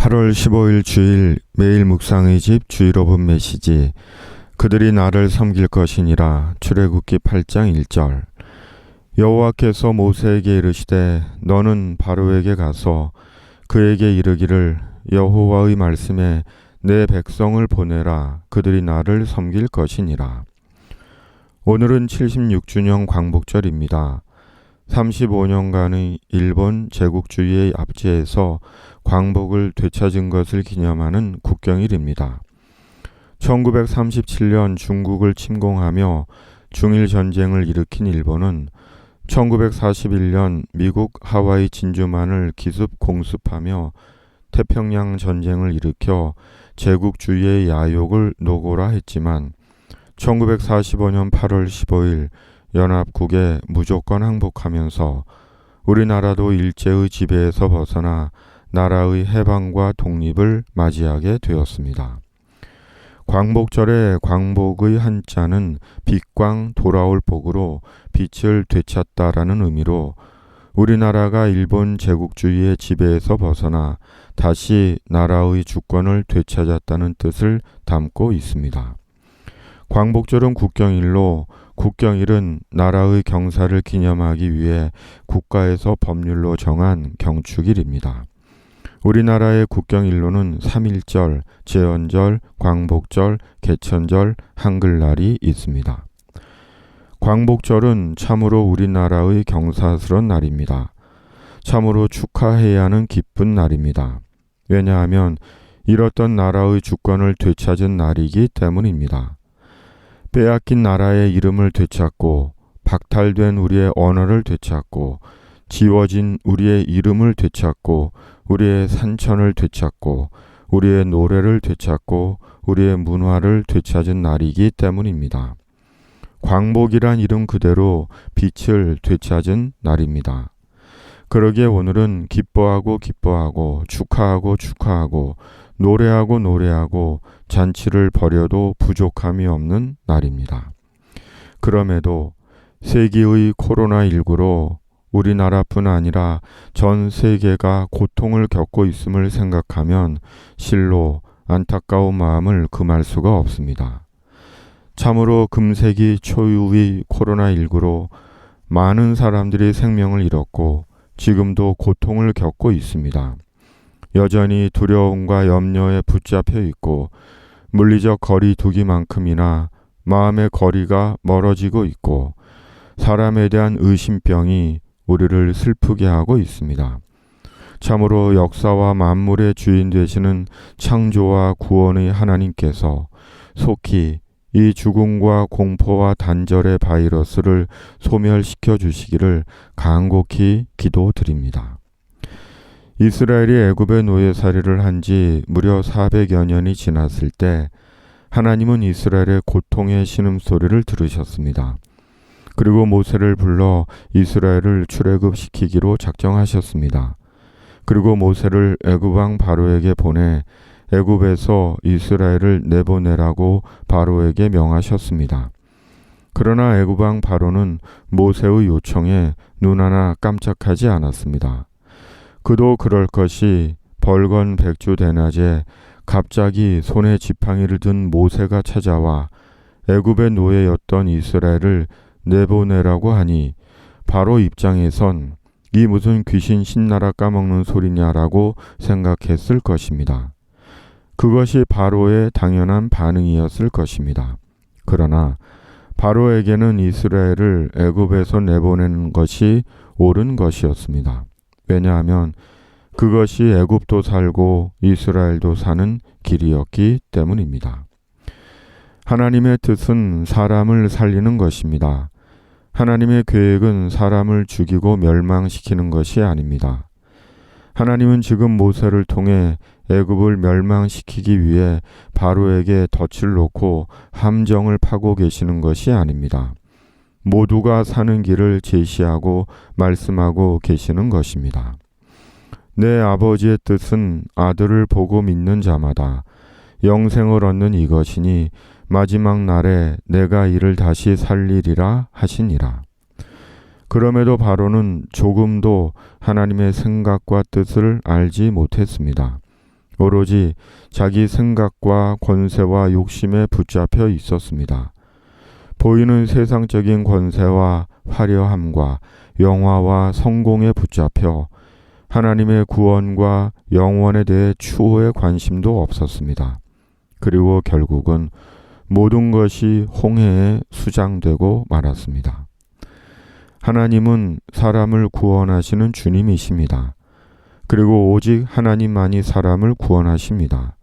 8월 15일 주일 매일 묵상의 집 주일 5분 메시지. 그들이 나를 섬길 것이니라. 출애굽기 8장 1절. 여호와께서 모세에게 이르시되 너는 바로에게 가서 그에게 이르기를 여호와의 말씀에 내 백성을 보내라. 그들이 나를 섬길 것이니라. 오늘은 76주년 광복절입니다. 35년간의 일본 제국주의의 압제에서 광복을 되찾은 것을 기념하는 국경일입니다. 1937년 중국을 침공하며 중일 전쟁을 일으킨 일본은 1941년 미국 하와이 진주만을 기습 공습하며 태평양 전쟁을 일으켜 제국주의의 야욕을 노고라 했지만 1945년 8월 15일 연합국에 무조건 항복하면서 우리나라도 일제의 지배에서 벗어나 나라의 해방과 독립을 맞이하게 되었습니다. 광복절의 광복의 한자는 빛광 돌아올 복으로 빛을 되찾다라는 의미로 우리나라가 일본 제국주의의 지배에서 벗어나 다시 나라의 주권을 되찾았다는 뜻을 담고 있습니다. 광복절은 국경일로 국경일은 나라의 경사를 기념하기 위해 국가에서 법률로 정한 경축일입니다. 우리나라의 국경일로는 3.1절, 제헌절, 광복절, 개천절, 한글날이 있습니다. 광복절은 참으로 우리나라의 경사스러운 날입니다. 참으로 축하해야 하는 기쁜 날입니다. 왜냐하면 잃었던 나라의 주권을 되찾은 날이기 때문입니다. 빼앗긴 나라의 이름을 되찾고 박탈된 우리의 언어를 되찾고 지워진 우리의 이름을 되찾고 우리의 산천을 되찾고 우리의 노래를 되찾고 우리의 문화를 되찾은 날이기 때문입니다. 광복이란 이름 그대로 빛을 되찾은 날입니다. 그러기에 오늘은 기뻐하고 기뻐하고 축하하고 축하하고 노래하고 노래하고 잔치를 벌여도 부족함이 없는 날입니다. 그럼에도 세기의 코로나19로 우리나라뿐 아니라 전 세계가 고통을 겪고 있음을 생각하면 실로 안타까운 마음을 금할 수가 없습니다. 참으로 금세기 초유의 코로나19로 많은 사람들이 생명을 잃었고 지금도 고통을 겪고 있습니다. 여전히 두려움과 염려에 붙잡혀 있고 물리적 거리 두기만큼이나 마음의 거리가 멀어지고 있고 사람에 대한 의심병이 우리를 슬프게 하고 있습니다. 참으로 역사와 만물의 주인 되시는 창조와 구원의 하나님께서 속히 이 죽음과 공포와 단절의 바이러스를 소멸시켜 주시기를 간곡히 기도드립니다. 이스라엘이 애굽의 노예살이를 한 지 무려 400여 년이 지났을 때 하나님은 이스라엘의 고통의 신음소리를 들으셨습니다. 그리고 모세를 불러 이스라엘을 출애굽시키기로 작정하셨습니다. 그리고 모세를 애굽 왕 바로에게 보내 애굽에서 이스라엘을 내보내라고 바로에게 명하셨습니다. 그러나 애굽 왕 바로는 모세의 요청에 눈 하나 깜짝하지 않았습니다. 그도 그럴 것이 벌건 백주 대낮에 갑자기 손에 지팡이를 든 모세가 찾아와 애굽의 노예였던 이스라엘을 내보내라고 하니 바로 입장에선 이 무슨 귀신 신나라 까먹는 소리냐라고 생각했을 것입니다. 그것이 바로의 당연한 반응이었을 것입니다. 그러나 바로에게는 이스라엘을 애굽에서 내보내는 것이 옳은 것이었습니다. 왜냐하면 그것이 애굽도 살고 이스라엘도 사는 길이었기 때문입니다. 하나님의 뜻은 사람을 살리는 것입니다. 하나님의 계획은 사람을 죽이고 멸망시키는 것이 아닙니다. 하나님은 지금 모세를 통해 애굽을 멸망시키기 위해 바로에게 덫을 놓고 함정을 파고 계시는 것이 아닙니다. 모두가 사는 길을 제시하고 말씀하고 계시는 것입니다. 내 아버지의 뜻은 아들을 보고 믿는 자마다 영생을 얻는 이것이니 마지막 날에 내가 이를 다시 살리리라 하시니라. 그럼에도 바로는 조금도 하나님의 생각과 뜻을 알지 못했습니다. 오로지 자기 생각과 권세와 욕심에 붙잡혀 있었습니다. 보이는 세상적인 권세와 화려함과 영화와 성공에 붙잡혀 하나님의 구원과 영원에 대해 추호의 관심도 없었습니다. 그리고 결국은 모든 것이 홍해에 수장되고 말았습니다. 하나님은 사람을 구원하시는 주님이십니다. 그리고 오직 하나님만이 사람을 구원하십니다.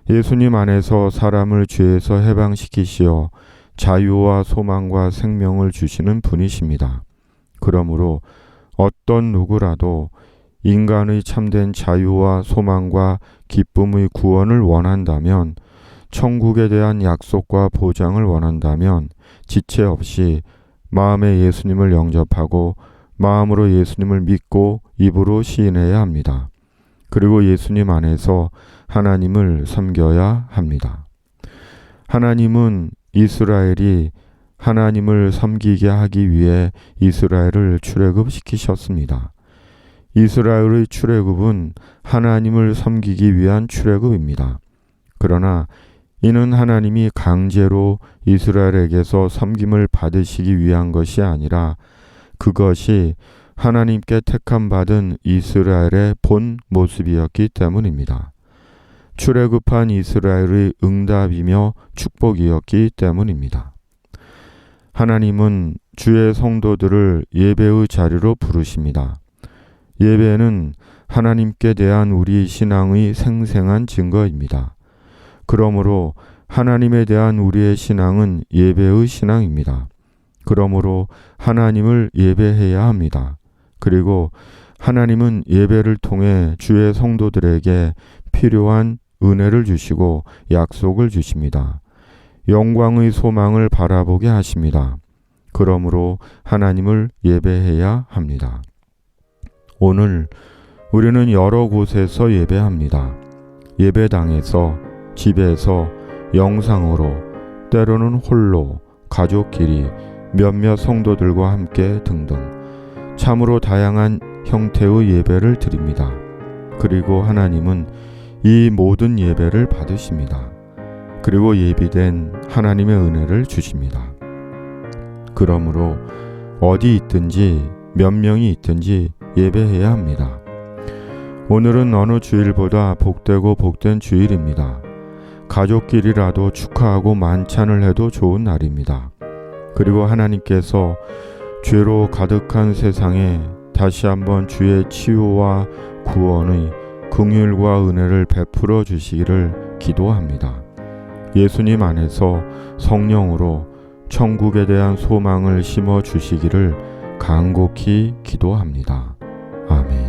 예수님 안에서 사람을 죄에서 해방시키시어 자유와 소망과 생명을 주시는 분이십니다. 그러므로 어떤 누구라도 인간의 참된 자유와 소망과 기쁨의 구원을 원한다면, 천국에 대한 약속과 보장을 원한다면 지체 없이 마음에 예수님을 영접하고 마음으로 예수님을 믿고 입으로 시인해야 합니다. 그리고 예수님 안에서 하나님을 섬겨야 합니다. 하나님은 이스라엘이 하나님을 섬기게 하기 위해 이스라엘을 출애굽시키셨습니다. 이스라엘의 출애굽은 하나님을 섬기기 위한 출애굽입니다. 그러나 이는 하나님이 강제로 이스라엘에게서 섬김을 받으시기 위한 것이 아니라 그것이 하나님께 택함 받은 이스라엘의 본 모습이었기 때문입니다. 출애굽한 이스라엘의 응답이며 축복이었기 때문입니다. 하나님은 주의 성도들을 예배의 자리로 부르십니다. 예배는 하나님께 대한 우리 신앙의 생생한 증거입니다. 그러므로 하나님에 대한 우리의 신앙은 예배의 신앙입니다. 그러므로 하나님을 예배해야 합니다. 그리고 하나님은 예배를 통해 주의 성도들에게 필요한 은혜를 주시고 약속을 주십니다. 영광의 소망을 바라보게 하십니다. 그러므로 하나님을 예배해야 합니다. 오늘 우리는 여러 곳에서 예배합니다. 예배당에서, 집에서, 영상으로, 때로는 홀로, 가족끼리, 몇몇 성도들과 함께 등등 참으로 다양한 형태의 예배를 드립니다. 그리고 하나님은 이 모든 예배를 받으십니다. 그리고 예비된 하나님의 은혜를 주십니다. 그러므로 어디 있든지 몇 명이 있든지 예배해야 합니다. 오늘은 어느 주일보다 복되고 복된 주일입니다. 가족끼리라도 축하하고 만찬을 해도 좋은 날입니다. 그리고 하나님께서 죄로 가득한 세상에 다시 한번 주의 치유와 구원의 긍휼과 은혜를 베풀어 주시기를 기도합니다. 예수님 안에서 성령으로 천국에 대한 소망을 심어 주시기를 간곡히 기도합니다. 아멘.